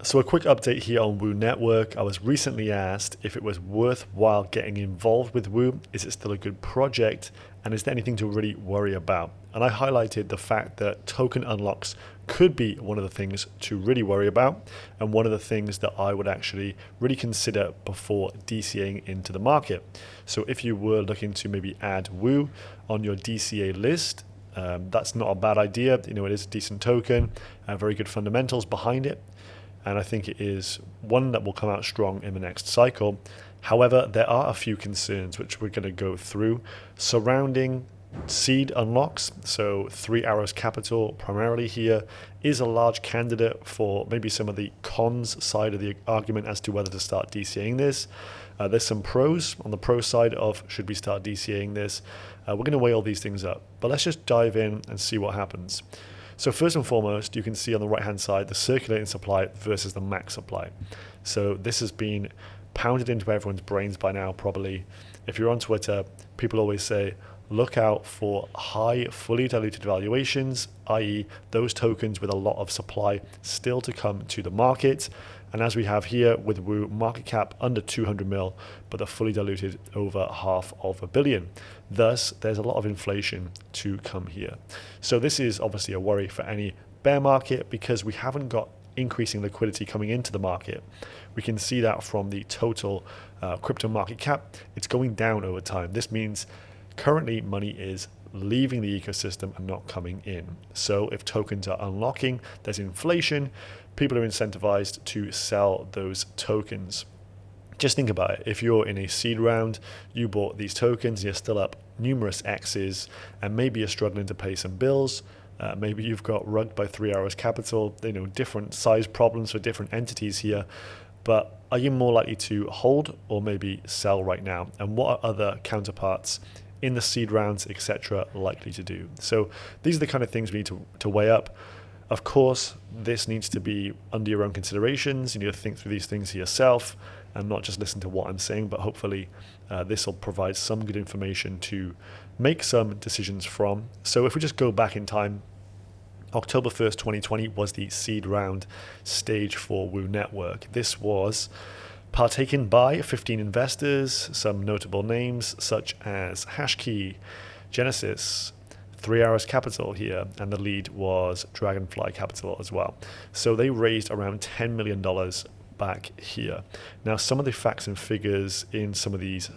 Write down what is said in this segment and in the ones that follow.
So a quick update here on Woo Network. I was recently asked if it was worthwhile getting involved with Woo. Is it still a good project? And is there anything to really worry about? And I highlighted the fact that token unlocks could be one of the things to really worry about, and one of the things that I would actually really consider before DCAing into the market. So if you were looking to maybe add Woo on your DCA list, that's not a bad idea. You know, it is a decent token, very good fundamentals behind it. And I think it is one that will come out strong in the next cycle. However, there are a few concerns which we're going to go through surrounding seed unlocks. So 3 Arrows Capital primarily here is a large candidate for maybe some of the cons side of the argument as to whether to start DCAing this. There's some pros on the pro side of should we start DCAing this. We're going to weigh all these things up, but let's just dive in and see what happens. So first and foremost, you can see on the right-hand side the circulating supply versus the max supply. So this has been pounded into everyone's brains by now, probably. If you're on Twitter, people always say, look out for high, fully diluted valuations, i.e. those tokens with a lot of supply still to come to the market. And as we have here with Woo, market cap under 200 mil, but the fully diluted over $500 million. Thus, there's a lot of inflation to come here. So this is obviously a worry for any bear market because we haven't got increasing liquidity coming into the market. We can see that from the total crypto market cap. It's going down over time. This means currently money is leaving the ecosystem and not coming in. So if tokens are unlocking, there's inflation, people are incentivized to sell those tokens. Just think about it. If you're in a seed round, you bought these tokens, you're still up numerous X's, and maybe you're struggling to pay some bills. Maybe you've got rugged by 3 Arrows Capital, different size problems for different entities here. But are you more likely to hold or maybe sell right now? And what are other counterparts in the seed rounds, etc., likely to do? So these are the kind of things we need to weigh up. Of course, this needs to be under your own considerations. You need to think through these things yourself and not just listen to what I'm saying, but hopefully this will provide some good information to make some decisions from. So if we just go back in time, October 1st, 2020 was the seed round stage for Woo Network. This was partaken by 15 investors, some notable names such as Hashkey, Genesis, 3 Arrows Capital here, and the lead was Dragonfly Capital as well. So they raised around $10 million back here. Now, some of the facts and figures in some of these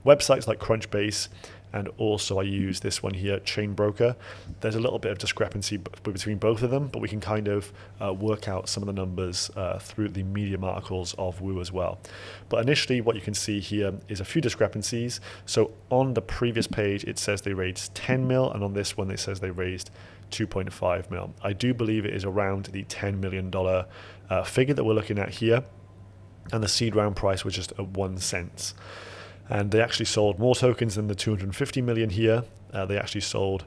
websites like Crunchbase, and also I use this one here, Chain Broker. There's a little bit of discrepancy between both of them, but we can kind of work out some of the numbers through the Medium articles of Woo as well. But initially, what you can see here is a few discrepancies. So on the previous page, it says they raised 10 mil, and on this one, it says they raised 2.5 mil. I do believe it is around the $10 million figure that we're looking at here, and the seed round price was just at 1 cent. And they actually sold more tokens than the 250 million here. They actually sold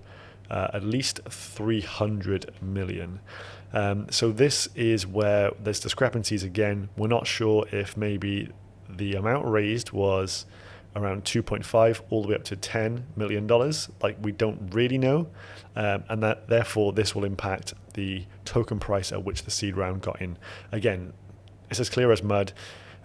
at least 300 million. So this is where there's discrepancies again. We're not sure if maybe the amount raised was around 2.5 all the way up to $10 million. Like, we don't really know. And that therefore this will impact the token price at which the seed round got in. Again, it's as clear as mud.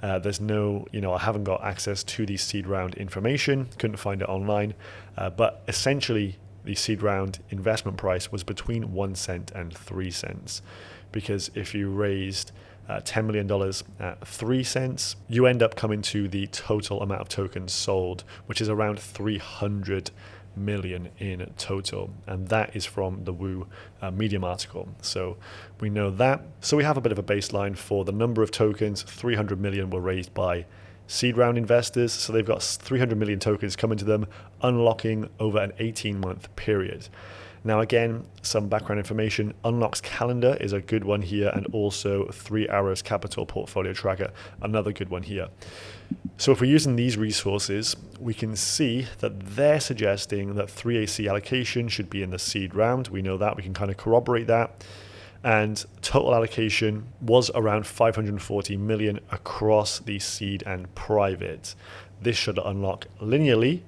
There's no, I haven't got access to the seed round information, couldn't find it online, but essentially the seed round investment price was between 1 cent and 3 cents, because if you raised $10 million at 3 cents, you end up coming to the total amount of tokens sold, which is around 300 million in total, and that is from the Woo Medium article. So we know that. So we have a bit of a baseline for the number of tokens. 300 million were raised by seed round investors, so they've got 300 million tokens coming to them, unlocking over an 18-month period. Now again, some background information. Unlocks calendar is a good one here, and also 3 Arrows Capital Portfolio Tracker, another good one here. So if we're using these resources, we can see that they're suggesting that 3AC allocation should be in the seed round. We know that, we can kind of corroborate that. And total allocation was around 540 million across the seed and private. This should unlock linearly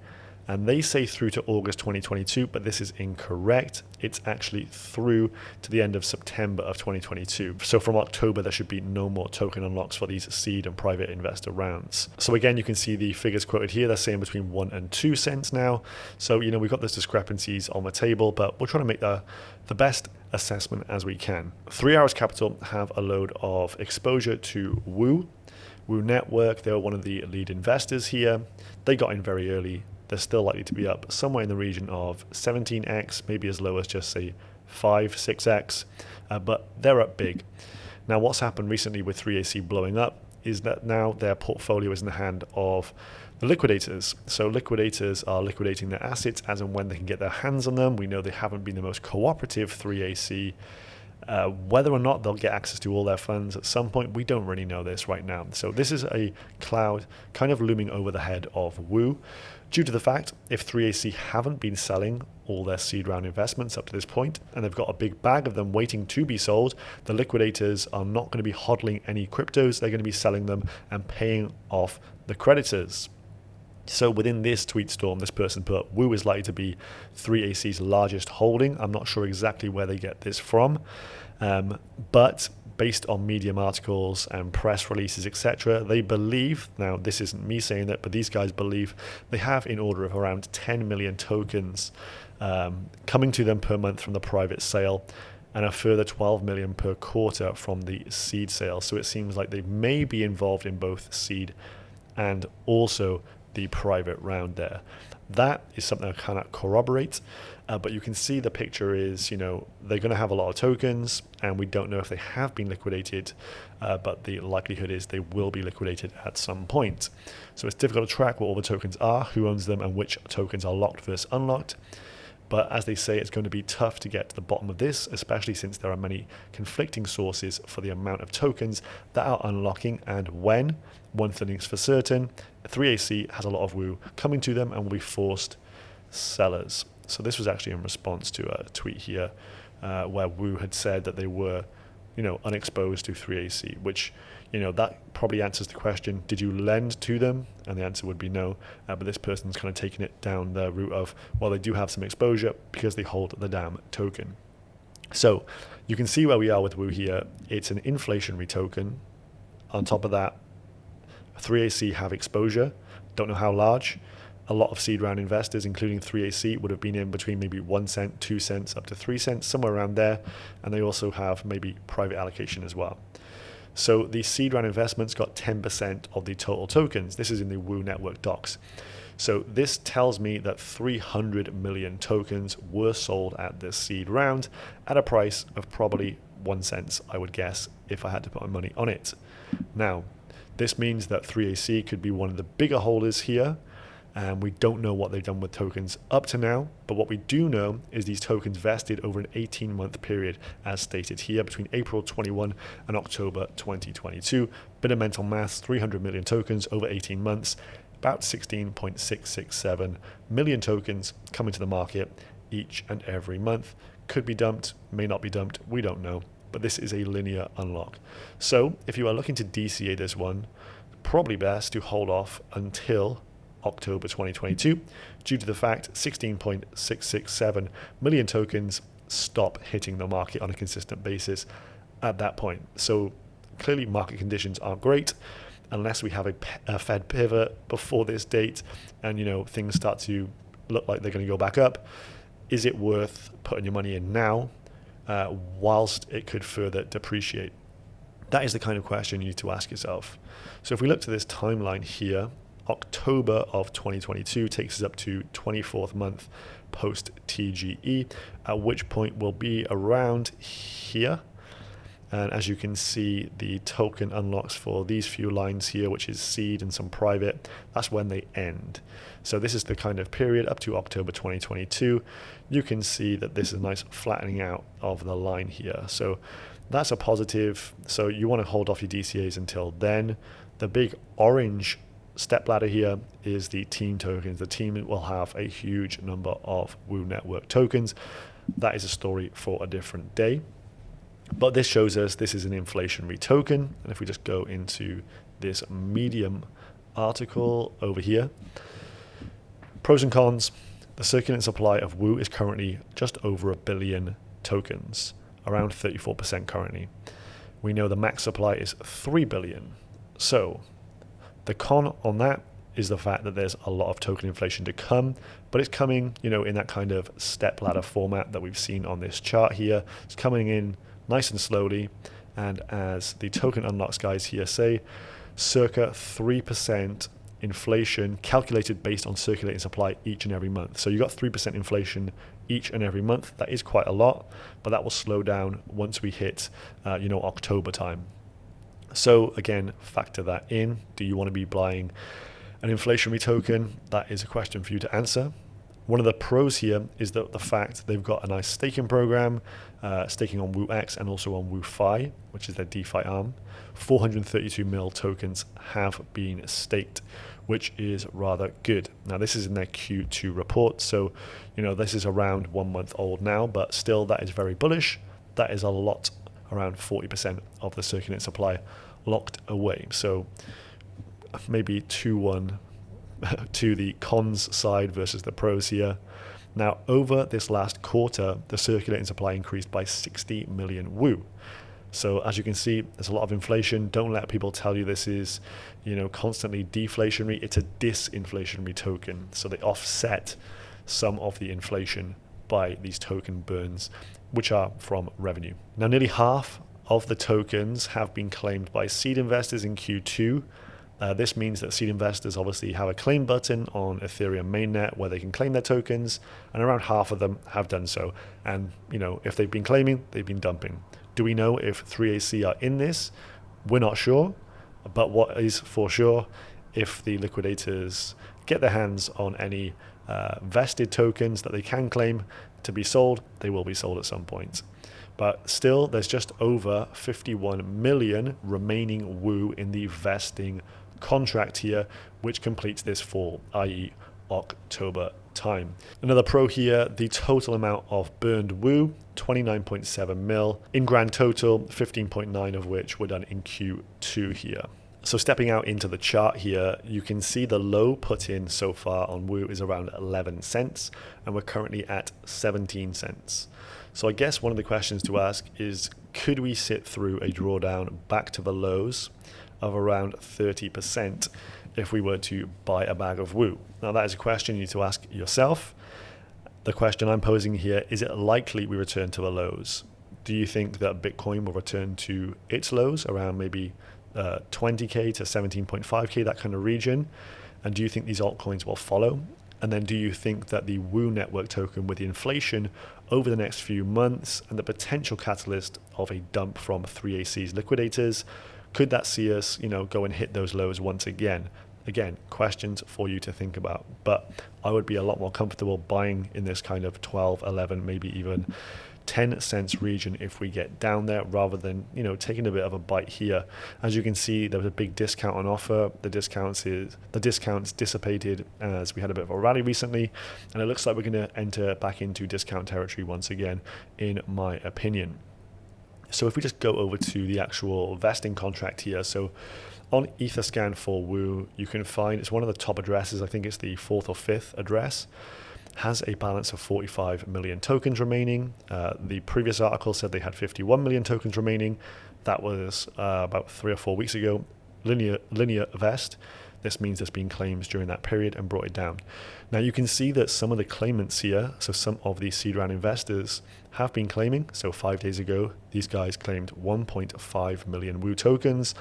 and they say through to August 2022, but this is incorrect. It's actually through to the end of September of 2022. So from October, there should be no more token unlocks for these seed and private investor rounds. So again, you can see the figures quoted here. They're saying between 1 and 2 cents now. So, we've got those discrepancies on the table, but we're trying to make the best assessment as we can. 3 Hours Capital have a load of exposure to Woo Network. They were one of the lead investors here. They got in very early. They're still likely to be up somewhere in the region of 17x, maybe as low as just say 6x, but they're up big. Now, what's happened recently with 3AC blowing up is that now their portfolio is in the hand of the liquidators. So liquidators are liquidating their assets as and when they can get their hands on them. We know they haven't been the most cooperative 3AC. Whether or not they'll get access to all their funds at some point, we don't really know this right now. So this is a cloud kind of looming over the head of Woo, due to the fact if 3AC haven't been selling all their seed round investments up to this point, and they've got a big bag of them waiting to be sold, the liquidators are not going to be hodling any cryptos. They're going to be selling them and paying off the creditors. So within this tweet storm, this person put, Woo is likely to be 3AC's largest holding. I'm not sure exactly where they get this from, but based on Medium articles and press releases, etc., they believe, now this isn't me saying that, but these guys believe they have in order of around 10 million tokens coming to them per month from the private sale, and a further 12 million per quarter from the seed sale. So it seems like they may be involved in both seed and also the private round there. That is something I cannot corroborate, but you can see the picture is, they're going to have a lot of tokens, and we don't know if they have been liquidated, but the likelihood is they will be liquidated at some point. So it's difficult to track what all the tokens are, who owns them, and which tokens are locked versus unlocked. But as they say, it's going to be tough to get to the bottom of this, especially since there are many conflicting sources for the amount of tokens that are unlocking and when. One thing is for certain, 3AC has a lot of Woo coming to them and will be forced sellers. So this was actually in response to a tweet here where Woo had said that they were, unexposed to 3AC, which, that probably answers the question, did you lend to them? And the answer would be no. But this person's kind of taking it down the route of, well, they do have some exposure because they hold the damn token. So you can see where we are with Woo here. It's an inflationary token. On top of that, 3AC have exposure. Don't know how large. A lot of seed round investors, including 3AC, would have been in between maybe 1 cent, 2 cents, up to 3 cents, somewhere around there. And they also have maybe private allocation as well. So the seed round investments got 10% of the total tokens. This is in the Woo Network docs. So this tells me that 300 million tokens were sold at this seed round at a price of probably 1 cent, I would guess, if I had to put my money on it. Now, this means that 3AC could be one of the bigger holders here. And we don't know what they've done with tokens up to now, but what we do know is these tokens vested over an 18-month period, as stated here, between April 21 and October 2022. Bit of mental maths, 300 million tokens over 18 months, about 16.667 million tokens coming to the market each and every month. Could be dumped, may not be dumped, we don't know, but this is a linear unlock. So if you are looking to DCA this one, probably best to hold off until October 2022, due to the fact 16.667 million tokens stop hitting the market on a consistent basis at that point. So clearly market conditions aren't great unless we have a Fed pivot before this date and things start to look like they're going to go back up. Is it worth putting your money in now whilst it could further depreciate? That is the kind of question you need to ask yourself. So if we look to this timeline here, October of 2022 takes us up to 24th month post TGE, at which point we'll be around here. And as you can see, the token unlocks for these few lines here, which is seed and some private, that's when they end. So this is the kind of period up to October 2022. You can see that this is a nice flattening out of the line here. So that's a positive. So you want to hold off your DCAs until then. The big orange step ladder here is the team tokens. The team will have a huge number of Woo Network tokens. That is a story for a different day. But this shows us this is an inflationary token. And if we just go into this Medium article over here, Pros and cons. The circulating supply of Woo is currently just over 1 billion tokens, around 34% currently. We know the max supply is 3 billion. So the con on that is the fact that there's a lot of token inflation to come, but it's coming, in that kind of step ladder format that we've seen on this chart here. It's coming in nice and slowly, and as the token unlocks guys here say, circa 3% inflation calculated based on circulating supply each and every month. So you got 3% inflation each and every month. That is quite a lot, but that will slow down once we hit, October time. So again, factor that in. Do you want to be buying an inflationary token? That is a question for you to answer. One of the pros here is that the fact they've got a nice staking program, staking on WooX and also on WooFi, which is their DeFi arm. 432 mil tokens have been staked, which is rather good. Now, this is in their Q2 report, so this is around 1 month old now, but still that is very bullish. That is a lot, around 40% of the circulating supply locked away. So maybe 2-1 to the cons side versus the pros here. Now, over this last quarter, the circulating supply increased by 60 million Woo. So as you can see, there's a lot of inflation. Don't let people tell you this is, constantly deflationary. It's a disinflationary token. So they offset some of the inflation by these token burns, which are from revenue. Now, nearly half of the tokens have been claimed by seed investors in Q2. This means that seed investors obviously have a claim button on Ethereum mainnet where they can claim their tokens, and around half of them have done so. And, if they've been claiming, they've been dumping. Do we know if 3AC are in this? We're not sure, but what is for sure, if the liquidators get their hands on any vested tokens that they can claim to be sold, they will be sold at some point. But still, there's just over 51 million remaining Woo in the vesting contract here, which completes this fall, i.e. October time. Another pro here, the total amount of burned Woo, 29.7 mil. In grand total, 15.9 of which were done in Q2 here. So stepping out into the chart here, you can see the low put in so far on Woo is around 11 cents, and we're currently at 17 cents. So I guess one of the questions to ask is, could we sit through a drawdown back to the lows of around 30% if we were to buy a bag of Woo? Now that is a question you need to ask yourself. The question I'm posing here, is it likely we return to the lows? Do you think that Bitcoin will return to its lows around maybe 20k to 17.5k, that kind of region? And do you think these altcoins will follow? And then do you think that the Woo network token, with the inflation over the next few months and the potential catalyst of a dump from 3AC's liquidators, could that see us, go and hit those lows once again? Again, questions for you to think about. But I would be a lot more comfortable buying in this kind of 12, 11, maybe even 10 cents region if we get down there, rather than taking a bit of a bite here. As you can see, there was a big discount on offer. The discounts dissipated as we had a bit of a rally recently, and it looks like we're going to enter back into discount territory once again, in my opinion. So if we just go over to the actual vesting contract here, so on Etherscan for Woo, you can find it's one of the top addresses. I think it's the 4th or 5th address. Has a balance of 45 million tokens remaining. The previous article said they had 51 million tokens remaining. That was about 3 or 4 weeks ago. Linear vest. This means there's been claims during that period and brought it down. Now you can see that some of the claimants here, so some of the seed round investors have been claiming. So 5 days ago, these guys claimed 1.5 million Woo tokens.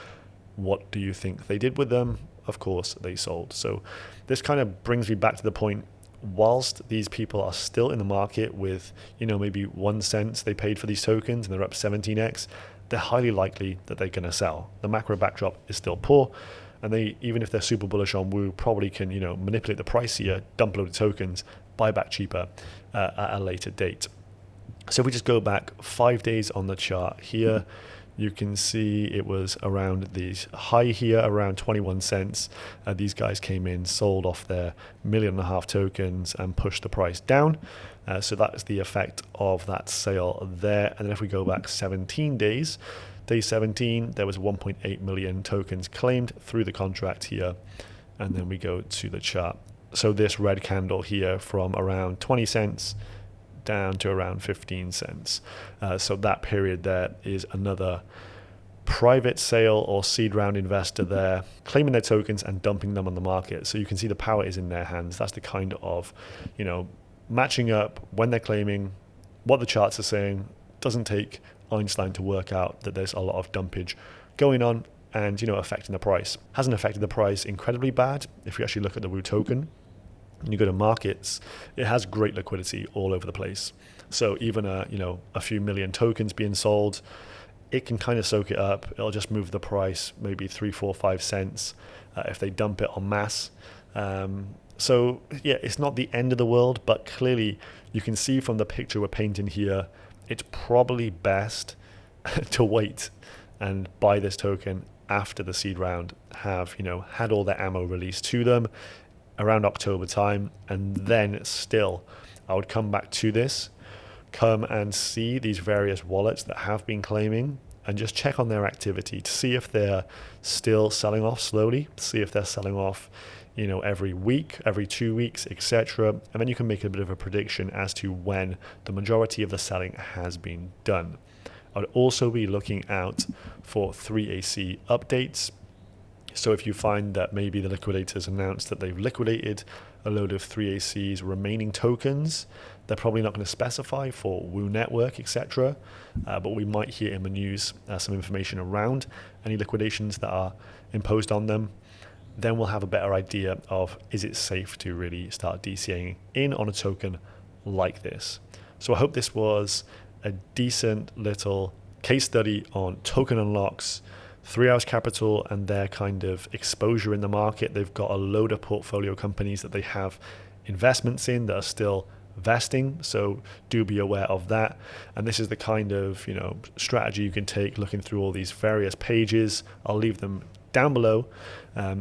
What do you think they did with them? Of course, they sold. So this kind of brings me back to the point, whilst these people are still in the market with, maybe 1 cent they paid for these tokens and they're up 17x, they're highly likely that they're going to sell. The macro backdrop is still poor, and they, even if they're super bullish on Woo, probably can, manipulate the price here, dump a load of tokens, buy back cheaper at a later date. So if we just go back 5 days on the chart here, you can see it was around the high here, around 21 cents. These guys came in, sold off their 1.5 million tokens and pushed the price down. So that's the effect of that sale there. And then if we go back 17 days, day 17, there was 1.8 million tokens claimed through the contract here. And then we go to the chart. So this red candle here from around 20 cents down to around 15 cents. So that period there is another private sale or seed round investor there claiming their tokens and dumping them on the market. So you can see the power is in their hands. That's the kind of, matching up when they're claiming, what the charts are saying. Doesn't take Einstein to work out that there's a lot of dumpage going on and, affecting the price. Hasn't affected the price incredibly bad. If you actually look at the Woo token and you go to markets, it has great liquidity all over the place. So even a few million tokens being sold, it can kind of soak it up. It'll just move the price maybe 3, 4, 5 cents if they dump it en masse. So yeah, it's not the end of the world, but clearly you can see from the picture we're painting here, it's probably best to wait and buy this token after the seed round have had all their ammo released to them around October time, and then still I would come back to this, come and see these various wallets that have been claiming and just check on their activity to see if they're still selling off slowly, see if they're selling off every week, every 2 weeks, etc. And then you can make a bit of a prediction as to when the majority of the selling has been done. I'd also be looking out for 3AC updates. So if you find that maybe the liquidators announced that they've liquidated a load of 3AC's remaining tokens, they're probably not going to specify for Woo Network, etc. But we might hear in the news some information around any liquidations that are imposed on them. Then we'll have a better idea of, is it safe to really start DCAing in on a token like this. So I hope this was a decent little case study on token unlocks, 3 Hours Capital and their kind of exposure in the market. They've got a load of portfolio companies that they have investments in that are still vesting, so do be aware of that. And this is the kind of strategy you can take looking through all these various pages. I'll leave them down below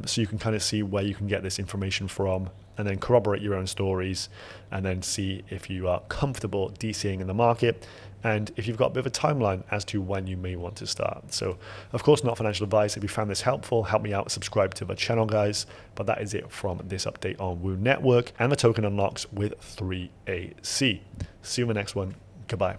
so you can kind of see where you can get this information from and then corroborate your own stories and then see if you are comfortable DCing in the market and if you've got a bit of a timeline as to when you may want to start. So of course, not financial advice. If you found this helpful, help me out, subscribe to the channel, guys. But that is it from this update on Woo Network and the token unlocks with 3AC. See you in the next one. Goodbye.